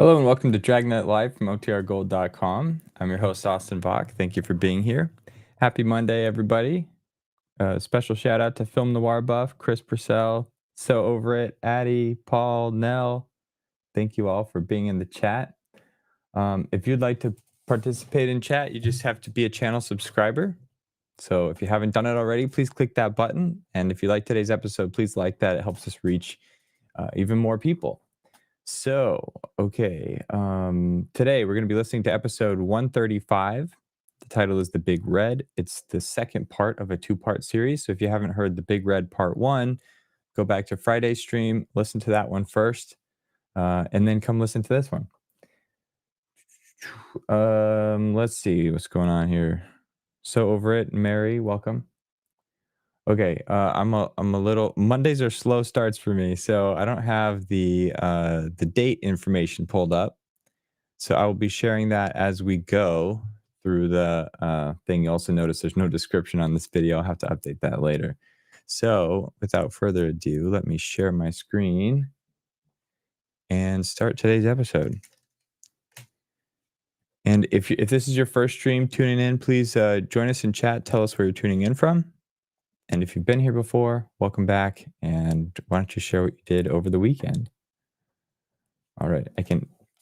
Hello and welcome to Dragnet Live from OTRGold.com. I'm your host, Austin Bach. Thank you for being here. Happy Monday, everybody. Special shout out to Film Noir Buff, Chris Purcell, So Over It, Addie, Paul, Nell. Thank you all for being in the chat. If you'd like to participate in chat, you just have to be a channel subscriber. So if you haven't done it already, please click that button. And if you like today's episode, please like that. It helps us reach even more people. So, okay, today we're going to be listening to episode 135. The title is The Big Red. It's the second part of a two-part series. So if you haven't heard The Big Red Part 1, go back to Friday's stream, listen to that one first, and then come listen to this one. Let's see what's going on here. So Over It, Mary, welcome. Okay, I'm a little. Mondays are slow starts for me, so I don't have the date information pulled up. So I will be sharing that as we go through the thing. You also notice there's no description on this video. I'll have to update that later. So without further ado, let me share my screen and start today's episode. And if this is your first stream tuning in, please join us in chat. Tell us where you're tuning in from. And if you've been here before, welcome back. And why don't you share what you did over the weekend? All right,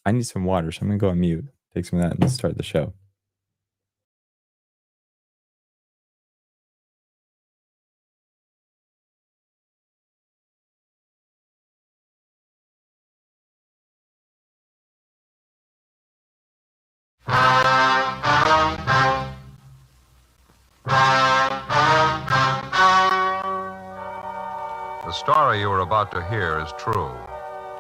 I need some water, so I'm gonna go on mute, take some of that, and let's start the show. The story you are about to hear is true.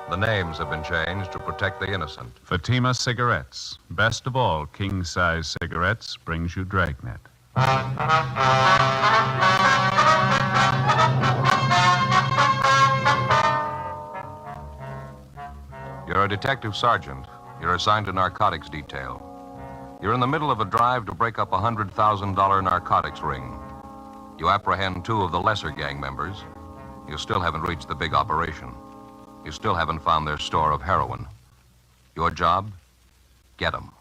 The names have been changed to protect the innocent. Fatima Cigarettes. Best of all, king-size cigarettes brings you Dragnet. You're a detective sergeant. You're assigned to narcotics detail. You're in the middle of a drive to break up a $100,000 narcotics ring. You apprehend two of the lesser gang members. You still haven't reached the big operation. You still haven't found their store of heroin. Your job? Get them.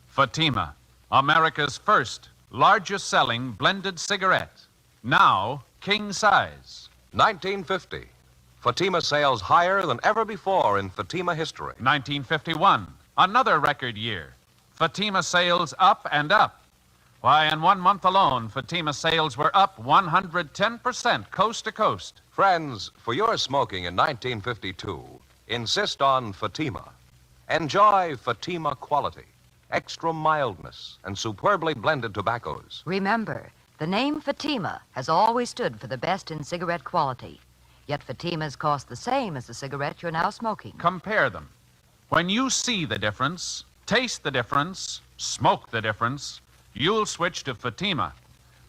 Fatima, America's first, largest-selling blended cigarette. Now, king-size. 1950. Fatima sales higher than ever before in Fatima history. 1951, another record year. Fatima sales up and up. Why, in 1 month alone, Fatima sales were up 110% coast to coast. Friends, for your smoking in 1952, insist on Fatima. Enjoy Fatima quality, extra mildness, and superbly blended tobaccos. Remember, the name Fatima has always stood for the best in cigarette quality. Yet Fatimas cost the same as the cigarette you're now smoking. Compare them. When you see the difference, taste the difference, smoke the difference, you'll switch to Fatima.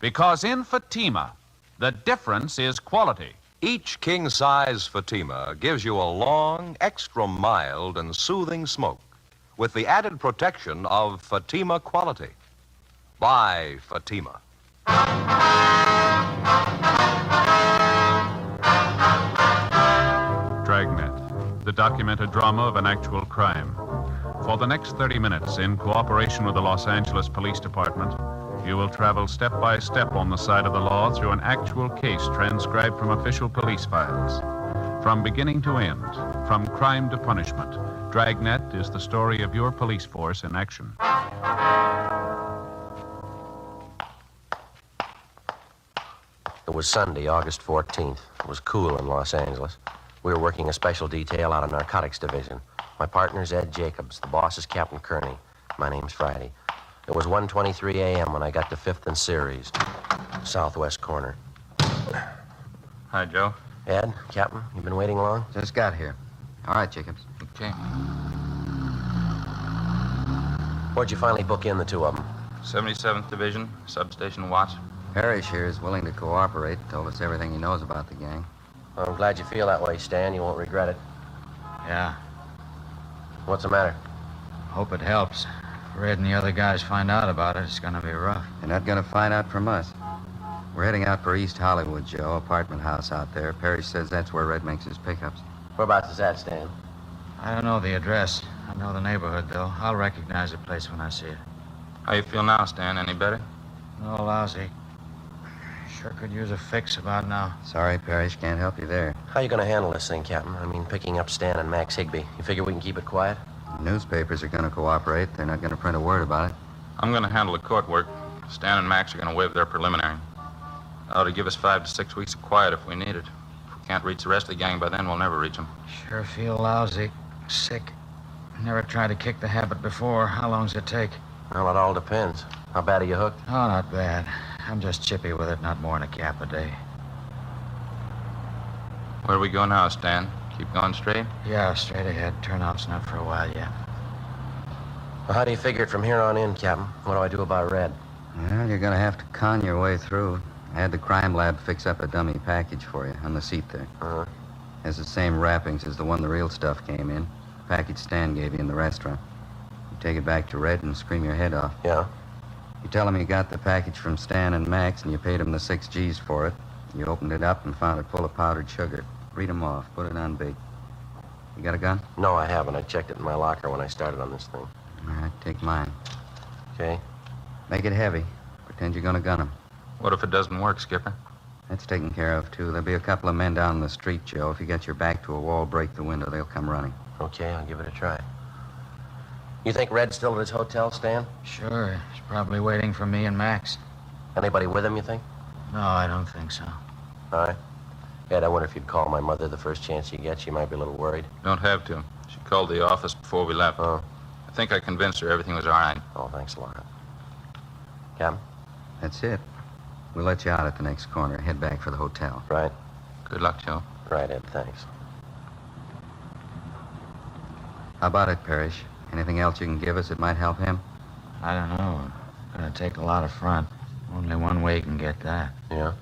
Because in Fatima, the difference is quality. Each king-size Fatima gives you a long, extra mild, and soothing smoke with the added protection of Fatima quality. Buy Fatima. Dragnet, the documented drama of an actual crime. For the next 30 minutes, in cooperation with the Los Angeles Police Department, you will travel step by step on the side of the law through an actual case transcribed from official police files. From beginning to end, from crime to punishment, Dragnet is the story of your police force in action. It was Sunday, August 14th. It was cool in Los Angeles. We were working a special detail out of narcotics division. My partner's Ed Jacobs. The boss is Captain Kearney. My name's Friday. It was 1:23 a.m. when I got to 5th and Ceres, southwest corner. Hi, Joe. Ed, Captain, you been waiting long? Just got here. All right, Jacobs. Okay. Where'd you finally book in the two of them? 77th Division, substation watch. Parrish here is willing to cooperate. Told us everything he knows about the gang. I'm glad you feel that way, Stan. You won't regret it. Yeah, What's the matter? hope it helps. If Red and the other guys find out about it, it's gonna be rough. They're not going to find out from us. We're heading out for East Hollywood, Joe. Apartment house out there. Parrish says that's where Red makes his pickups. Whereabouts is that, Stan? I don't know the address. I know the neighborhood, though. I'll recognize the place when I see it. How you feel now, Stan? Any better? No, lousy. Sure could use a fix about now. Sorry, Parrish. Can't help you there. How you gonna handle this thing, Captain? I mean, picking up Stan and Max Higbee. You figure we can keep it quiet? The newspapers are going to cooperate. They're not going to print a word about it. I'm going to handle the court work. Stan and Max are going to waive their preliminary. Ought to give us 5 to 6 weeks of quiet if we need it. If we can't reach the rest of the gang by then, we'll never reach them. Sure feel lousy. Sick. Never tried to kick the habit before. How long's it take? Well, it all depends. How bad are you hooked? Oh, not bad. I'm just chippy with it. Not more than a cap a day. Where do we go now, Stan? Keep going straight? Yeah, straight ahead. Turnout's not for a while yet. Well, how do you figure it from here on in, Captain? What do I do about Red? Well, you're going to have to con your way through. I had the crime lab fix up a dummy package for you on the seat there. Uh-huh. Has the same wrappings as the one the real stuff came in. Package Stan gave you in the restaurant. You take it back to Red and scream your head off. Yeah? You tell him you got the package from Stan and Max and you paid him the 6 G's for it. You opened it up and found it full of powdered sugar. Read 'em off. Put it on big. You got a gun? No, I haven't. I checked it in my locker when I started on this thing. All right, take mine. Okay? Make it heavy. Pretend you're going to gun him. What if it doesn't work, Skipper? That's taken care of, too. There'll be a couple of men down the street, Joe. If you get your back to a wall, break the window. They'll come running. Okay, I'll give it a try. You think Red's still at his hotel, Stan? Sure. He's probably waiting for me and Max. Anybody with him, you think? No, I don't think so. All right. Ed, I wonder if you'd call my mother the first chance you get. She might be a little worried. Don't have to. She called the office before we left. Oh. I think I convinced her everything was all right. Oh, thanks a lot. Captain? That's it. We'll let you out at the next corner. Head back for the hotel. Right. Good luck, Joe. Right, Ed, thanks. How about it, Parrish? Anything else you can give us that might help him? I don't know. Gonna take a lot of front. Only one way you can get that. Yeah?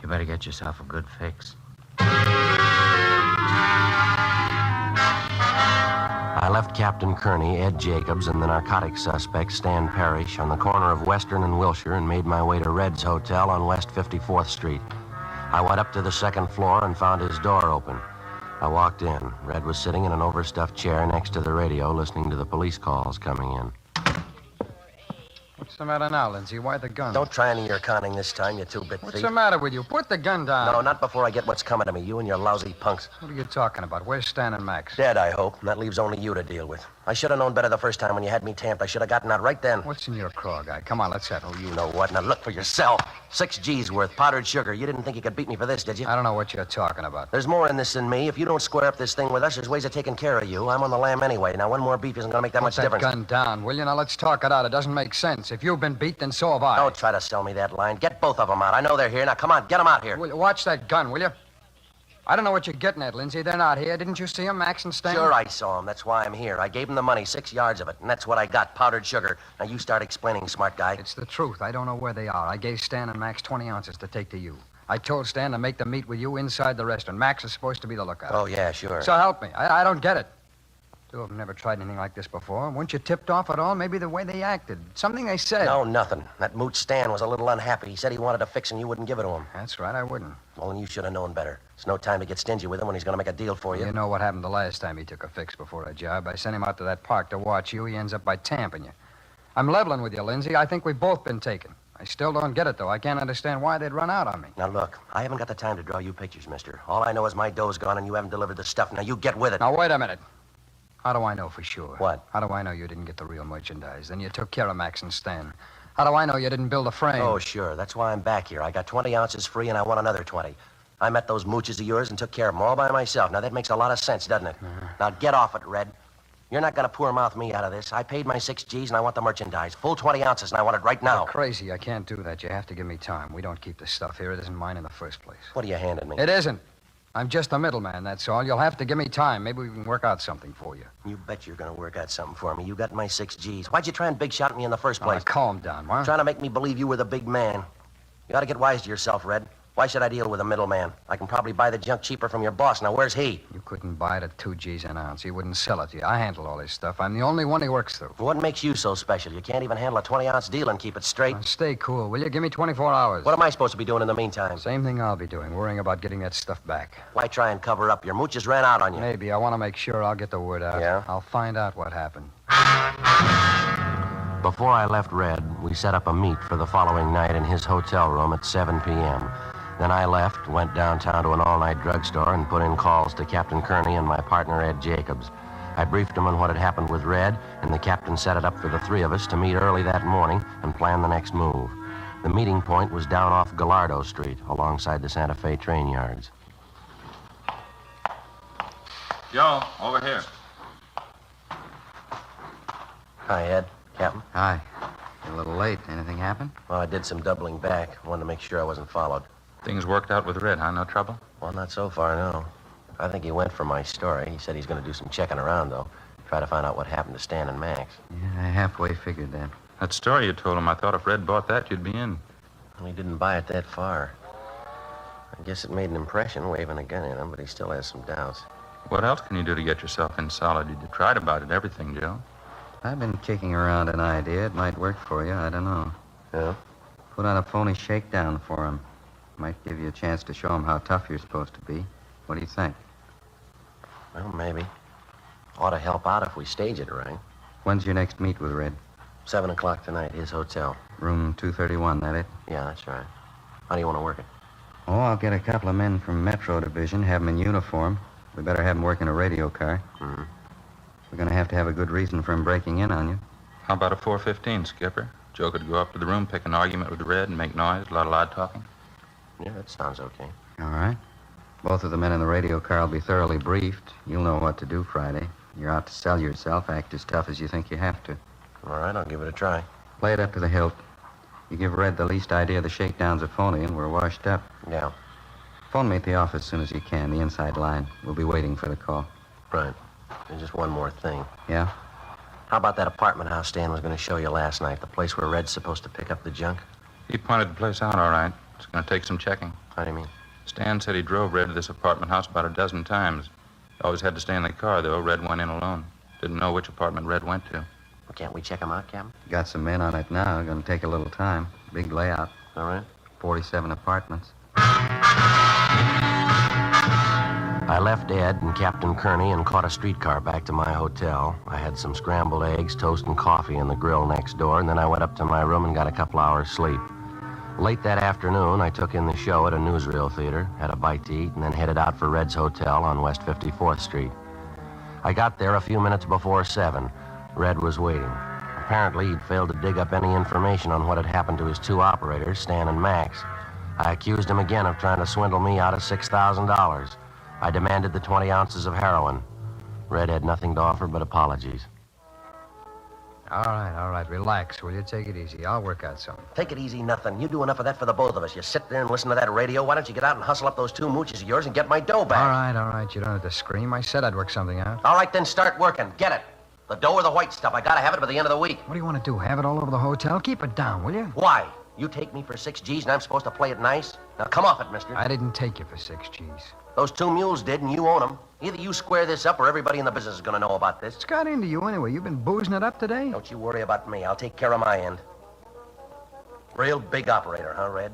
You better get yourself a good fix. I left Captain Kearney, Ed Jacobs, and the narcotics suspect, Stan Parrish, on the corner of Western and Wilshire and made my way to Red's Hotel on West 54th Street. I went up to the second floor and found his door open. I walked in. Red was sitting in an overstuffed chair next to the radio, listening to the police calls coming in. What's the matter now, Lindsay? Why the gun? Don't try any of your conning this time, you two-bit What's thief. the matter with you? Put the gun down. No, not before I get what's coming to me. You and your lousy punks. What are you talking about? Where's Stan and Max? Dead, I hope. And that leaves only you to deal with. I should have known better the first time when you had me tamped. I should have gotten out right then. What's in your craw, guy? Come on, let's settle. You know what? Now look for yourself. 6 G's worth, powdered sugar. You didn't think you could beat me for this, did you? I don't know what you're talking about. There's more in this than me. If you don't square up this thing with us, there's ways of taking care of you. I'm on the lam anyway. Now, one more beef isn't going to make that Put much that difference. gun down, will you? Now, let's talk it out. It doesn't make sense. If you've been beat, then so have I. Don't try to sell me that line. Get both of them out. I know they're here. Now, come on, get them out here. Watch that gun, will you? I don't know what you're getting at, Lindsay. They're not here. Didn't you see them, Max and Stan? Sure, I saw them. That's why I'm here. I gave them the money, 6 yards of it, and that's what I got, powdered sugar. Now, you start explaining, smart guy. It's the truth. I don't know where they are. I gave Stan and Max 20 ounces to take to you. I told Stan to make them meet with you inside the restaurant. Max is supposed to be the lookout. Oh, yeah, sure. So help me. I don't get it. Two of them never tried anything like this before. Weren't you tipped off at all? Maybe the way they acted. Something they said. No, nothing. That mooch Stan was a little unhappy. He said he wanted a fix and you wouldn't give it to him. That's right, I wouldn't. Well, then you should have known better. It's no time to get stingy with him when he's going to make a deal for you. You know what happened the last time he took a fix before a job. I sent him out to that park to watch you. He ends up by tamping you. I'm leveling with you, Lindsay. I think we've both been taken. I still don't get it, though. I can't understand why they'd run out on me. Now, look, I haven't got the time to draw you pictures, mister. All I know is my dough's gone and you haven't delivered the stuff. Now, you get with it. Now, wait a minute. How do I know for sure? What? How do I know you didn't get the real merchandise? Then you took care of Max and Stan. How do I know you didn't build a frame? Oh, sure. That's why I'm back here. I got 20 ounces free and I want another 20. I met those mooches of yours and took care of them all by myself. Now, that makes a lot of sense, doesn't it? Now, get off it, Red. You're not going to poor mouth me out of this. I paid my 6 G's and I want the merchandise. Full 20 ounces and I want it right now. You're crazy. I can't do that. You have to give me time. We don't keep this stuff here. It isn't mine in the first place. What are you handing me? It isn't. I'm just a middleman, that's all. You'll have to give me time. Maybe we can work out something for you. You bet you're going to work out something for me. You got my 6 G's. Why'd you try and big shot me in the first place? Now, calm down, huh? Trying to make me believe you were the big man. You ought to get wise to yourself, Red. Why should I deal with a middleman? I can probably buy the junk cheaper from your boss. Now, where's he? You couldn't buy it at 2 G's an ounce. He wouldn't sell it to you. I handle all his stuff. I'm the only one he works through. What makes you so special? You can't even handle a 20-ounce deal and keep it straight. Now, stay cool, will you? Give me 24 hours. What am I supposed to be doing in the meantime? Same thing I'll be doing, worrying about getting that stuff back. Why try and cover up? Your mooches ran out on you. Maybe. I want to make sure I'll get the word out. Yeah? I'll find out what happened. Before I left Red, we set up a meet for the following night in his hotel room at 7 p.m. Then I left, went downtown to an all-night drugstore, and put in calls to Captain Kearney and my partner, Ed Jacobs. I briefed him on what had happened with Red, and the captain set it up for the three of us to meet early that morning and plan the next move. The meeting point was down off Gallardo Street, alongside the Santa Fe train yards. Joe, over here. Hi, Ed. Captain. Hi. You're a little late. Anything happen? Well, I did some doubling back. Wanted to make sure I wasn't followed. Things worked out with Red, huh? No trouble? Well, not so far, no. I think he went for my story. He said he's going to do some checking around, though. Try to find out what happened to Stan and Max. Yeah, I halfway figured that. That story you told him, I thought if Red bought that, you'd be in. Well, he didn't buy it that far. I guess it made an impression, waving a gun at him, but he still has some doubts. What else can you do to get yourself in solid? You tried about it, everything, Joe. I've been kicking around an idea. It might work for you. I don't know. Yeah? Put on a phony shakedown for him. Might give you a chance to show him how tough you're supposed to be. What do you think? Well, maybe. Ought to help out if we stage it right. When's your next meet with Red? 7 o'clock tonight, his hotel. Room 231, that it? Yeah, that's right. How do you want to work it? Oh, I'll get a couple of men from Metro Division, have them in uniform. We better have them working a radio car. Mm-hmm. We're going to have a good reason for him breaking in on you. How about a 415, Skipper? Joe could go up to the room, pick an argument with Red, and make noise, a lot of loud talking. Yeah, that sounds okay. All right. Both of the men in the radio car will be thoroughly briefed. You'll know what to do Friday. You're out to sell yourself. Act as tough as you think you have to. All right, I'll give it a try. Play it up to the hilt. You give Red the least idea the shakedown's a phony, and we're washed up. Yeah. Phone me at the office as soon as you can, the inside line. We'll be waiting for the call. Right. There's just one more thing. Yeah? How about that apartment house Stan was going to show you last night? The place where Red's supposed to pick up the junk? He pointed the place out all right. It's going to take some checking. How do you mean? Stan said he drove Red to this apartment house about a dozen times. He always had to stay in the car, though. Red went in alone. Didn't know which apartment Red went to. Well, can't we check him out, Captain? Got some men on it now. Going to take a little time. Big layout. All right. 47 apartments. I left Ed and Captain Kearney and caught a streetcar back to my hotel. I had some scrambled eggs, toast, and coffee in the grill next door, and then I went up to my room and got a couple hours sleep. Late that afternoon, I took in the show at a newsreel theater, had a bite to eat, and then headed out for Red's Hotel on West 54th Street. I got there a few minutes before 7. Red was waiting. Apparently, he'd failed to dig up any information on what had happened to his two operators, Stan and Max. I accused him again of trying to swindle me out of $6,000. I demanded the 20 ounces of heroin. Red had nothing to offer but apologies. All right. Relax, will you? Take it easy. I'll work out something. Take it easy, nothing. You do enough of that for the both of us. You sit there and listen to that radio. Why don't you get out and hustle up those two mooches of yours and get my dough back? All right. You don't have to scream. I said I'd work something out. All right, then start working. Get it. The dough or the white stuff. I gotta have it by the end of the week. What do you want to do? Have it all over the hotel? Keep it down, will you? Why? You take me for 6 G's and I'm supposed to play it nice? Now come off it, mister. I didn't take you for 6 G's. Those two mules did, and you own them. Either you square this up or everybody in the business is gonna know about this. What's got into you anyway? You've been boozing it up today? Don't you worry about me. I'll take care of my end. Real big operator, huh, Red?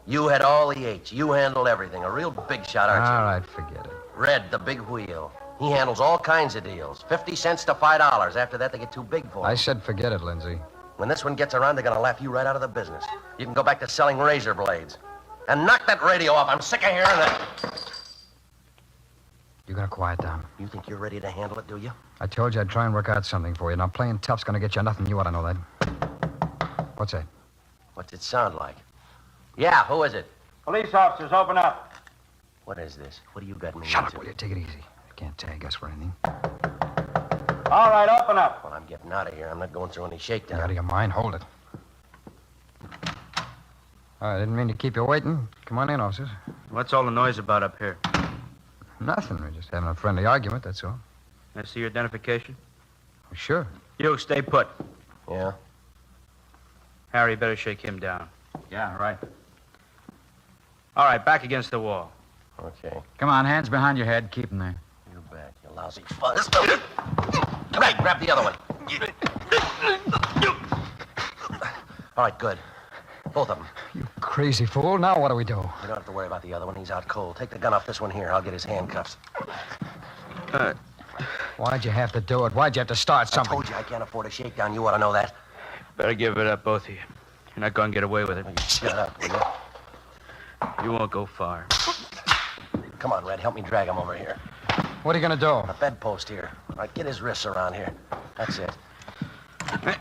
You had all the H. You handled everything. A real big shot, aren't you? All right, forget it. Red, the big wheel. He handles all kinds of deals. 50 cents to $5. After that, they get too big for him. I said forget it, Lindsay. When this one gets around, they're gonna laugh you right out of the business. You can go back to selling razor blades. And knock that radio off. I'm sick of hearing that. You're gonna quiet down. You think you're ready to handle it, do you? I told you I'd try and work out something for you. Now, playing tough's gonna get you nothing. You ought to know that. What's that? What's it sound like? Yeah, who is it? Police officers, open up. What is this? What do you got me Shut into? up, will you? Take it easy. I can't tag us for anything. All right, open up. Well, I'm getting out of here. I'm not going through any You shakedown. out of your mind? Hold it. I didn't mean to keep you waiting. Come on in, officers. What's all the noise about up here? Nothing. We're just having a friendly argument, that's all. Can I see your identification? Sure. You, stay put. Yeah? Harry, better shake him down. Yeah, right. All right, back against the wall. Okay. Come on, hands behind your head. Keep them there. You bet, you lousy fuzz. Right, grab the other one. All right, good. Both of them. You crazy fool. Now what do we do? You don't have to worry about the other one. He's out cold. Take the gun off this one here. I'll get his handcuffs. Why'd you have to do it? Why'd you have to start something? I told you I can't afford a shakedown. You ought to know that. Better give it up, both of you. You're not going to get away with it. Oh, you shut up, will you? You won't go far. Come on, Red. Help me drag him over here. What are you going to do? A bedpost here. All right, get his wrists around here. That's it. That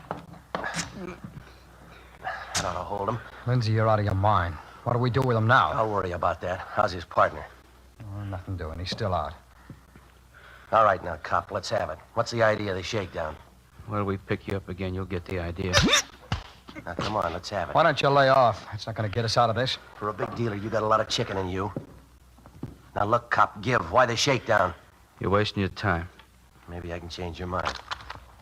ought to hold him. Lindsay, you're out of your mind. What do we do with him now? I'll worry about that. How's his partner? Oh, nothing doing. He's still out. All right, now, cop, let's have it. What's the idea of the shakedown? Well, we pick you up again, you'll get the idea. Now, come on, let's have it. Why don't you lay off? That's not going to get us out of this. For a big dealer, you got a lot of chicken in you. Now, look, cop, give. Why the shakedown? You're wasting your time. Maybe I can change your mind.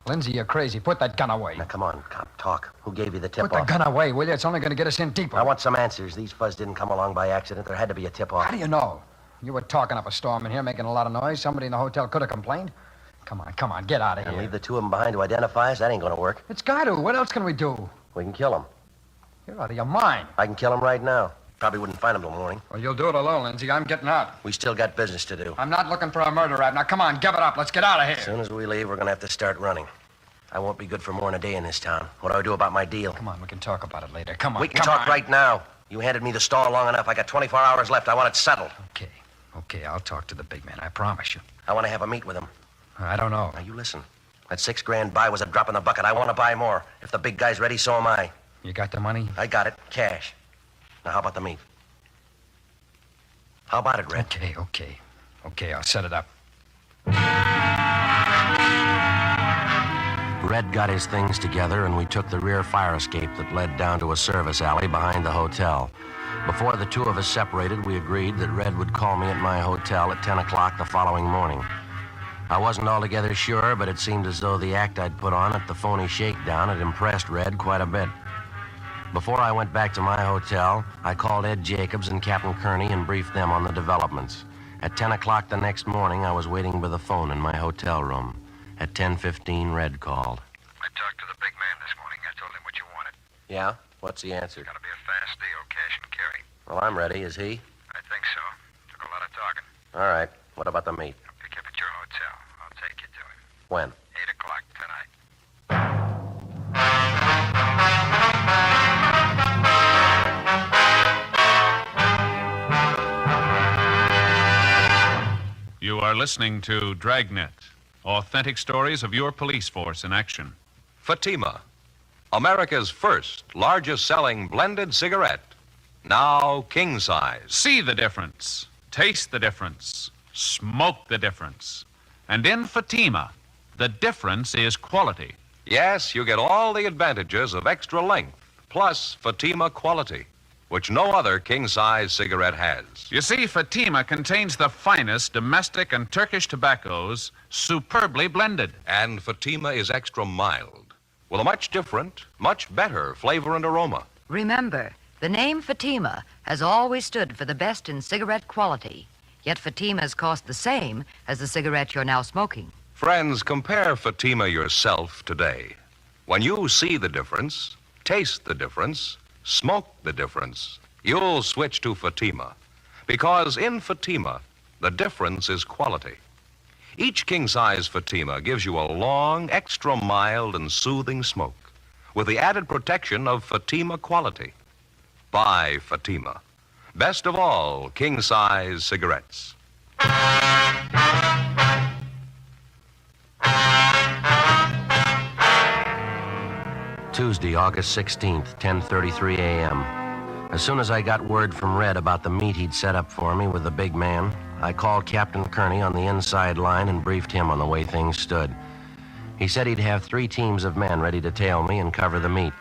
Lindsay, you're crazy. Put that gun away. Now, come on, cop, talk. Who gave you the Put tip-off? the gun away, will you? It's only going to get us in deeper. I want some answers. These fuzz didn't come along by accident. There had to be a tip-off. How do you know? You were talking up a storm in here, making a lot of noise. Somebody in the hotel could have complained. Come on, get out of And here. leave the two of them behind to identify us? That ain't gonna work. It's got to. What else can we do? We can kill him. You're out of your mind. I can kill him right now. Probably wouldn't find him till morning. Well, you'll do it alone, Lindsay. I'm getting out. We still got business to do. I'm not looking for a murder rap. Now, come on, give it up. Let's get out of here. As soon as we leave, we're gonna have to start running. I won't be good for more than a day in this town. What do I do about my deal? Come on, we can talk about it later. Come on, We can come talk on. right now. You handed me the stall long enough. I got 24 hours left. I want it settled. Okay, I'll talk to the big man. I promise you. I want to have a meet with him. I don't know. Now, you listen. That $6,000 buy was a drop in the bucket. I want to buy more. If the big guy's ready, so am I. You got the money? I got it. Cash. Now, how about the meet? How about it, Red? Okay, I'll set it up. Red got his things together, and we took the rear fire escape that led down to a service alley behind the hotel. Before the two of us separated, we agreed that Red would call me at my hotel at 10 o'clock the following morning. I wasn't altogether sure, but it seemed as though the act I'd put on at the phony shakedown had impressed Red quite a bit. Before I went back to my hotel, I called Ed Jacobs and Captain Kearney and briefed them on the developments. At 10 o'clock the next morning, I was waiting by the phone in my hotel room. At 10:15, Red called. I talked to the big man this morning. I told him what you wanted. Yeah? What's the answer? It's gonna be a fast deal, cash and carry. Well, I'm ready. Is he? I think so. Took a lot of talking. All right. What about the meet? I'll pick you up at your hotel. I'll take you to him. When? 8 o'clock tonight. You are listening to Dragnet, authentic stories of your police force in action. Fatima, America's first largest selling blended cigarette. Now king size. See the difference, taste the difference, smoke the difference. And in Fatima, the difference is quality. Yes, you get all the advantages of extra length, plus Fatima quality, which no other king-size cigarette has. You see, Fatima contains the finest domestic and Turkish tobaccos, superbly blended. And Fatima is extra mild, with a much different, much better flavor and aroma. Remember, the name Fatima has always stood for the best in cigarette quality. Yet Fatima's cost the same as the cigarette you're now smoking. Friends, compare Fatima yourself today. When you see the difference, taste the difference, smoke the difference, you'll switch to Fatima. Because in Fatima, the difference is quality. Each king-size Fatima gives you a long, extra mild and soothing smoke with the added protection of Fatima quality. Buy Fatima. Best of all king-size cigarettes. Tuesday, August 16th, 10:33 a.m. As soon as I got word from Red about the meet he'd set up for me with the big man, I called Captain Kearney on the inside line and briefed him on the way things stood. He said he'd have 3 teams of men ready to tail me and cover the meet.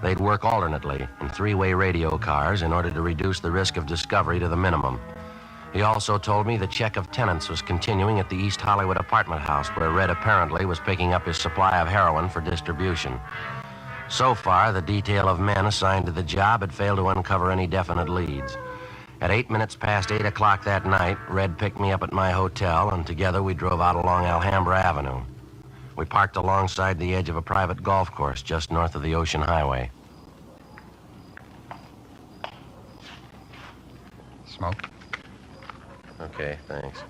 They'd work alternately in 3-way radio cars in order to reduce the risk of discovery to the minimum. He also told me the check of tenants was continuing at the East Hollywood apartment house, where Red apparently was picking up his supply of heroin for distribution. So far, the detail of men assigned to the job had failed to uncover any definite leads. At 8 minutes past 8 o'clock that night, Red picked me up at my hotel, and together we drove out along Alhambra Avenue. We parked alongside the edge of a private golf course just north of the Ocean Highway. Smoke? Okay, thanks.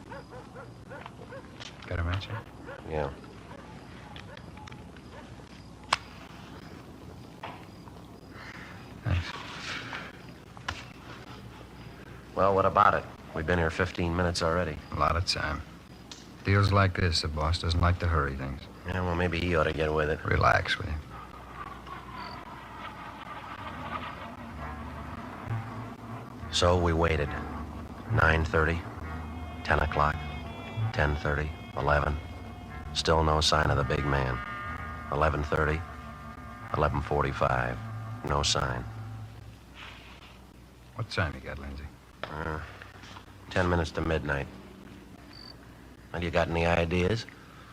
Got a match? Yeah. Thanks. Well, what about it? We've been here 15 minutes already. A lot of time. Deals like this, the boss doesn't like to hurry things. Yeah, well, maybe he ought to get with it. Relax, will you? So we waited. 9:30, 10 o'clock, 10:30, 11. Still no sign of the big man. 11:30, 11:45. No sign. What time you got, Lindsay? 10 minutes to midnight. Well, you got any ideas?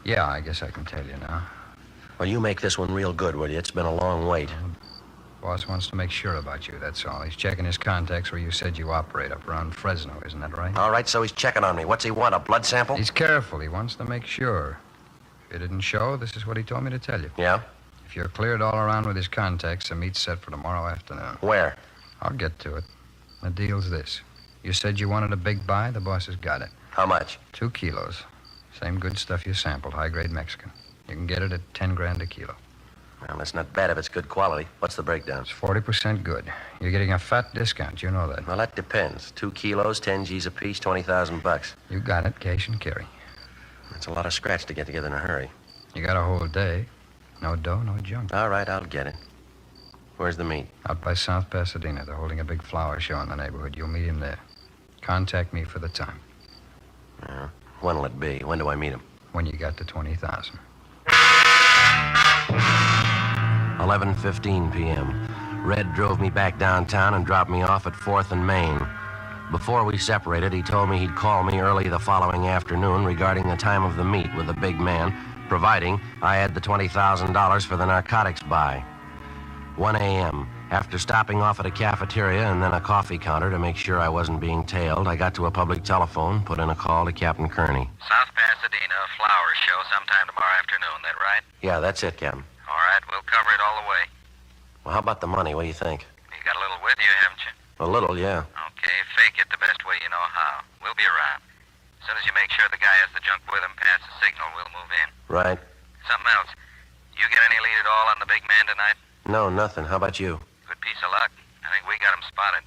Yeah, I guess I can tell you now. Well, you make this one real good, will you? It's been a long wait. Boss wants to make sure about you, that's all. He's checking his contacts where you said you operate up around Fresno, isn't that right? All right, so he's checking on me. What's he want, a blood sample? He's careful. He wants to make sure. If it didn't show, this is what he told me to tell you. Yeah? If you're cleared all around with his contacts, the meet's set for tomorrow afternoon. Where? I'll get to it. The deal's this. You said you wanted a big buy. The boss has got it. How much? 2 kilos. Same good stuff you sampled, high-grade Mexican. You can get it at 10 grand a kilo. Well, that's not bad if it's good quality. What's the breakdown? It's 40% good. You're getting a fat discount. You know that. Well, that depends. 2 kilos, 10 G's apiece, $20,000. You got it, cash and carry. That's a lot of scratch to get together in a hurry. You got a whole day. No dough, no junk. All right, I'll get it. Where's the meet? Out by South Pasadena. They're holding a big flower show in the neighborhood. You'll meet him there. Contact me for the time. Yeah. When'll it be? When do I meet him? When you got to 20,000. 11:15 p.m. Red drove me back downtown and dropped me off at 4th and Main. Before we separated, he told me he'd call me early the following afternoon regarding the time of the meet with the big man, providing I had the $20,000 for the narcotics buy. 1 a.m. After stopping off at a cafeteria and then a coffee counter to make sure I wasn't being tailed, I got to a public telephone, put in a call to Captain Kearney. South Pasadena flower show sometime tomorrow afternoon, that right? Yeah, that's it, Captain. All right, we'll cover it all the way. Well, how about the money? What do you think? You got a little with you, haven't you? A little, yeah. Okay, fake it the best way you know how. We'll be around. As soon as you make sure the guy has the junk with him, pass the signal, we'll move in. Right. Something else. You get any lead at all on the big man tonight? No, nothing. How about you? Good piece of luck. I think we got him spotted.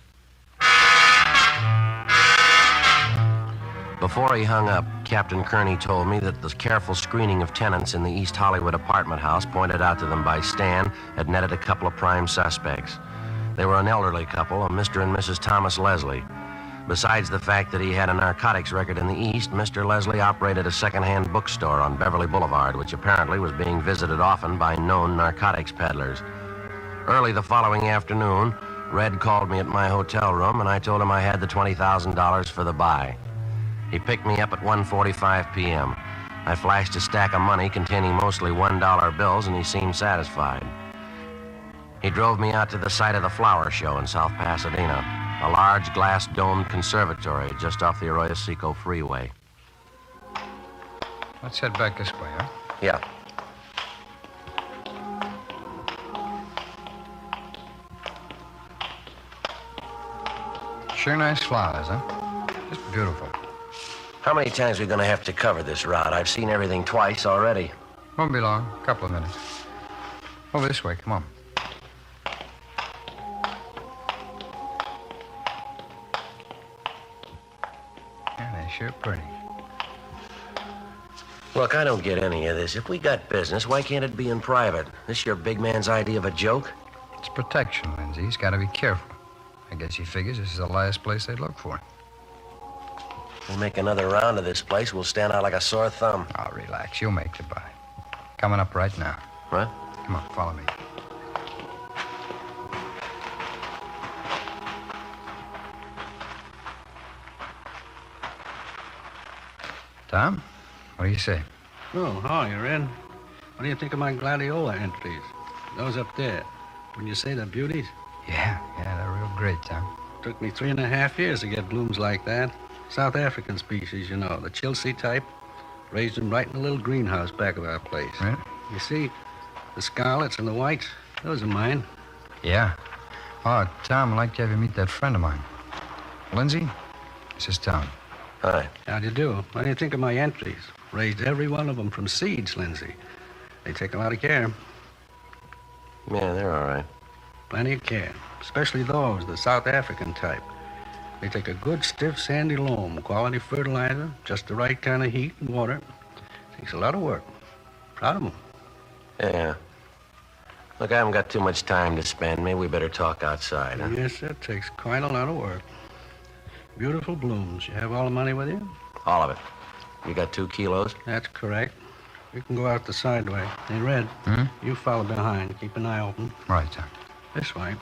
Before he hung up, Captain Kearney told me that the careful screening of tenants in the East Hollywood apartment house pointed out to them by Stan had netted a couple of prime suspects. They were an elderly couple, a Mr. and Mrs. Thomas Leslie. Besides the fact that he had a narcotics record in the East, Mr. Leslie operated a second-hand bookstore on Beverly Boulevard, which apparently was being visited often by known narcotics peddlers. Early the following afternoon, Red called me at my hotel room, and I told him I had the $20,000 for the buy. He picked me up at 1:45 p.m. I flashed a stack of money containing mostly $1 bills, and he seemed satisfied. He drove me out to the site of the flower show in South Pasadena, a large glass-domed conservatory just off the Arroyo Seco freeway. Let's head back this way, huh? Yeah. Sure nice flowers, huh? Just beautiful. How many times are we going to have to cover this route? I've seen everything twice already. Won't be long. A couple of minutes. Over this way. Come on. Yeah, they're sure pretty. Look, I don't get any of this. If we got business, why can't it be in private? This your big man's idea of a joke? It's protection, Lindsay. He's got to be careful. I guess he figures this is the last place they'd look for him. We'll make another round of this place. We'll stand out like a sore thumb. Oh, relax. You'll make the buy. Coming up right now. What? Come on, follow me. Tom, what do you say? Oh, hi, Red. What do you think of my gladiola entries? Those up there. When you say they're beauties? Yeah, they're real great, Tom. Took me 3.5 years to get blooms like that. South African species, you know, the Chilsea type. Raised them right in a little greenhouse back of our place. Right. You see, the scarlets and the whites, those are mine. Yeah. Oh, Tom, I'd like to have you meet that friend of mine. Lindsay, this is Tom. Hi. How do you do? What do you think of my entries? Raised every one of them from seeds, Lindsay. They take a lot of care. Yeah, they're all right. Plenty of care. Especially those, the South African type. They take a good, stiff, sandy loam, quality fertilizer, just the right kind of heat and water. Takes a lot of work. Proud of them. Yeah. Look, I haven't got too much time to spend. Maybe we better talk outside, huh? Yes, that takes quite a lot of work. Beautiful blooms. You have all the money with you? All of it. You got 2 kilos? That's correct. You can go out the side way. Hey, Red, you follow behind. Keep an eye open. Right, Tom. This way.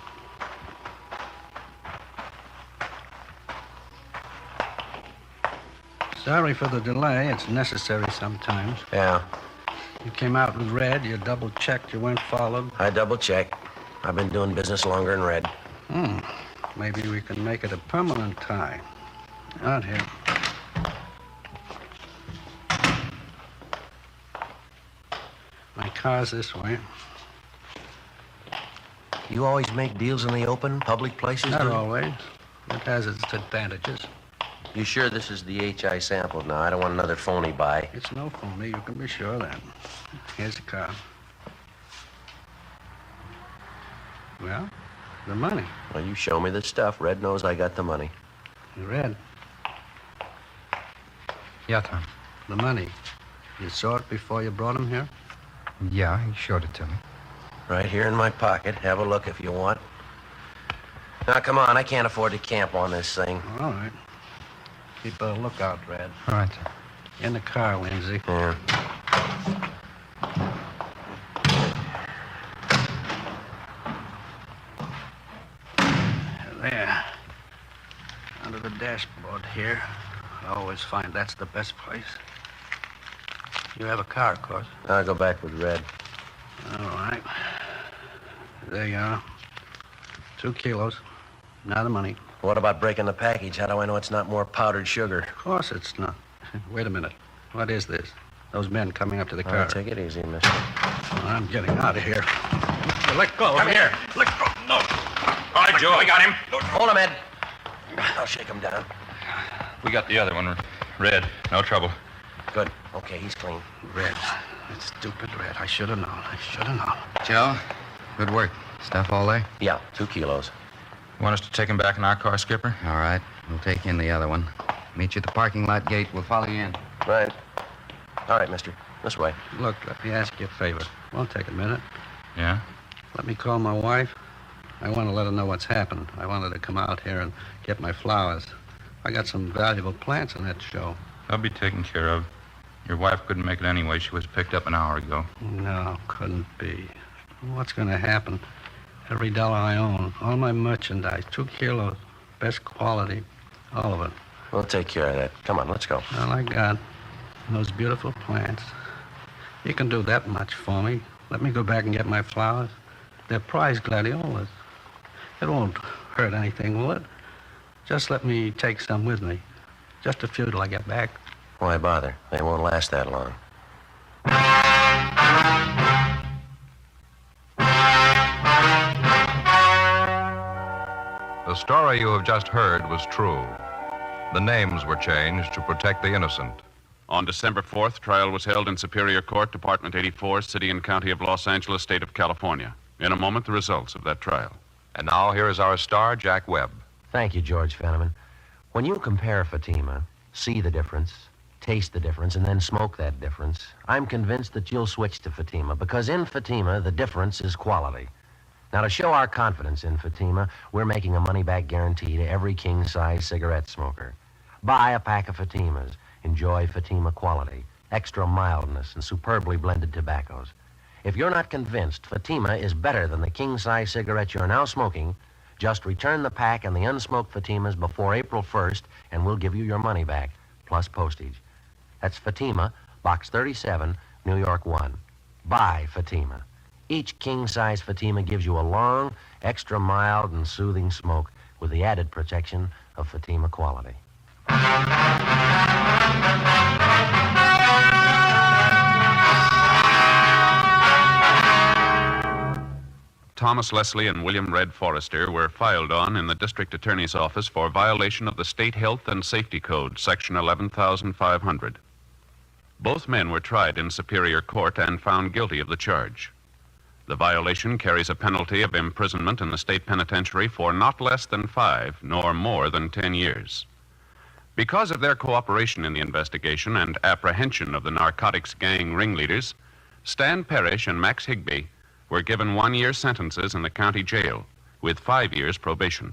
Sorry for the delay. It's necessary sometimes. Yeah. You came out with Red. You double-checked you weren't followed. I double-checked. I've been doing business longer than Red. Maybe we can make it a permanent tie. Out here. My car's this way. You always make deals in the open, public places? Not do you? always. It has its advantages. You sure this is the H I sampled now? I don't want another phony buy. It's no phony. You can be sure of that. Here's the car. Well, the money. Well, you show me the stuff. Red knows I got the money. Red, Yeah, Tom. the money. You saw it before you brought him here? Yeah, he showed it to me. Right here in my pocket. Have a look if you want. Now, come on. I can't afford to camp on this thing. All right. Keep a lookout, Red. All right, Tom. In the car, Lindsay. Yeah. There. Under the dashboard here. I always find that's the best place. You have a car, of course. I'll go back with Red. All right. There you are. 2 kilos. Now the money. What about breaking the package? How do I know it's not more powdered sugar? Of course it's not. Wait a minute. What is this? Those men coming up to the All car. right, take it easy, mister. Well, I'm getting out of here. Let go. Come here. Let go. No. All right, Joe, I got him. Hold him, Ed. I'll shake him down. We got the other one. Red. No trouble. Good. Okay, he's clean. Red. That stupid Red. I should have known. I should have known. Joe, good work. Stuff all there? Yeah, 2 kilos. You want us to take him back in our car, Skipper? All right. We'll take in the other one. Meet you at the parking lot gate. We'll follow you in. Right. All right, mister. This way. Look, let me ask you a favor. Won't take a minute. Yeah? Let me call my wife. I want to let her know what's happened. I wanted to come out here and get my flowers. I got some valuable plants in that show. They'll be taken care of. Your wife couldn't make it anyway. She was picked up an hour ago. No, couldn't be. What's going to happen? Every dollar I own, all my merchandise, 2 kilos, best quality, all of it. We'll take care of that. Come on, let's go. All I got, and those beautiful plants. You can do that much for me. Let me go back and get my flowers. They're prize gladiolas. It won't hurt anything, will it? Just let me take some with me. Just a few till I get back. Why bother? They won't last that long. The story you have just heard was true. The names were changed to protect the innocent. On December 4th, trial was held in Superior Court, Department 84, City and County of Los Angeles, State of California. In a moment, the results of that trial. And now here is our star, Jack Webb. Thank you, George Fenneman. When you compare Fatima, see the difference, taste the difference, and then smoke that difference, I'm convinced that you'll switch to Fatima, because in Fatima, the difference is quality. Now, to show our confidence in Fatima, we're making a money-back guarantee to every king-size cigarette smoker. Buy a pack of Fatimas. Enjoy Fatima quality, extra mildness, and superbly blended tobaccos. If you're not convinced Fatima is better than the king-size cigarette you're now smoking, just return the pack and the unsmoked Fatimas before April 1st, and we'll give you your money back, plus postage. That's Fatima, Box 37, New York 1. Buy Fatima. Each king-size Fatima gives you a long, extra mild, and soothing smoke with the added protection of Fatima quality. Thomas Leslie and William Red Forrester were filed on in the district attorney's office for violation of the State Health and Safety Code, section 11,500. Both men were tried in Superior Court and found guilty of the charge. The violation carries a penalty of imprisonment in the state penitentiary for not less than 5 nor more than 10 years. Because of their cooperation in the investigation and apprehension of the narcotics gang ringleaders, Stan Parrish and Max Higbee were given 1-year sentences in the county jail with 5 years probation.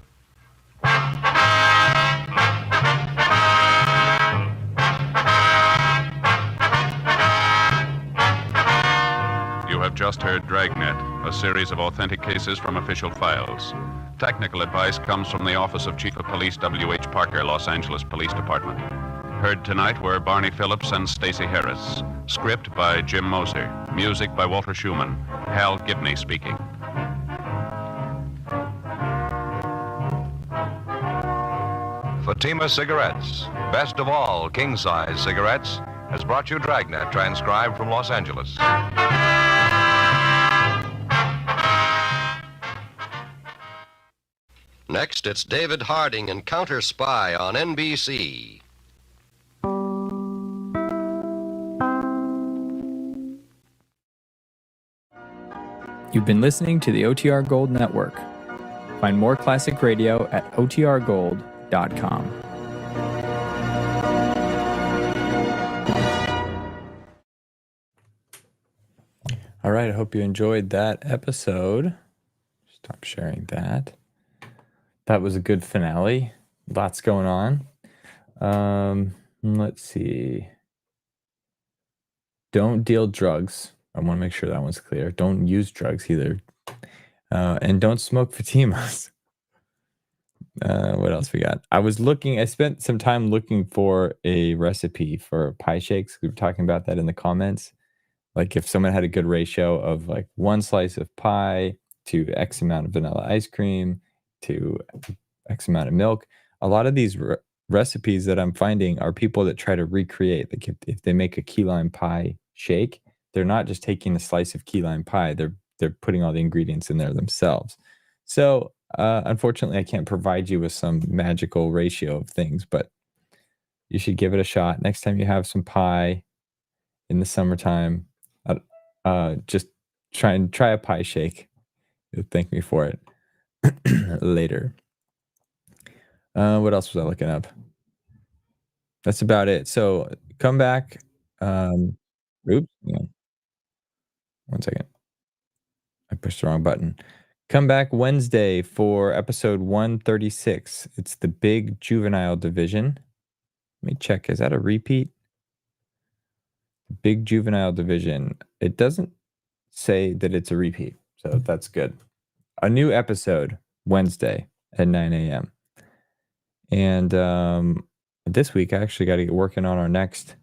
You have just heard Dragnet, a series of authentic cases from official files. Technical advice comes from the Office of Chief of Police W.H. Parker, Los Angeles Police Department. Heard tonight were Barney Phillips and Stacey Harris. Script by Jim Moser. Music by Walter Schumann. Hal Gibney speaking. Fatima Cigarettes, best of all king-size cigarettes, has brought you Dragnet, transcribed from Los Angeles. Next, it's David Harding and Counter Spy on NBC. You've been listening to the OTR Gold Network. Find more classic radio at otrgold.com. All right, I hope you enjoyed that episode. Stop sharing that. That was a good finale. Lots going on. Let's see. Don't deal drugs. I want to make sure that one's clear. Don't use drugs either. And don't smoke Fatimas. What else we got? I spent some time looking for a recipe for pie shakes. We were talking about that in the comments. Like if someone had a good ratio of like 1 slice of pie to X amount of vanilla ice cream to X amount of milk. A lot of these recipes that I'm finding are people that try to recreate. Like if they make a key lime pie shake, they're not just taking a slice of key lime pie. They're putting all the ingredients in there themselves. So unfortunately, I can't provide you with some magical ratio of things, but you should give it a shot. Next time you have some pie in the summertime, just try a pie shake. You'll thank me for it later. What else was I looking up? That's about it. So come back. Oops. Yeah. 1 second. I pushed the wrong button. Come back Wednesday for episode 136. It's the big juvenile division. Let me check. Is that a repeat? Big juvenile division. It doesn't say that it's a repeat, so that's good. A new episode Wednesday at 9 a.m. And this week I actually got to get working on our next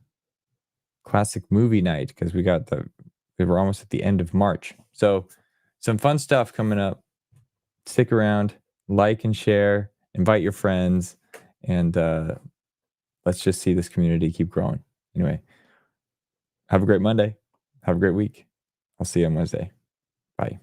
classic movie night because we were almost at the end of March. So some fun stuff coming up. Stick around, like and share, invite your friends, and let's just see this community keep growing. Anyway, have a great Monday. Have a great week. I'll see you on Wednesday. Bye.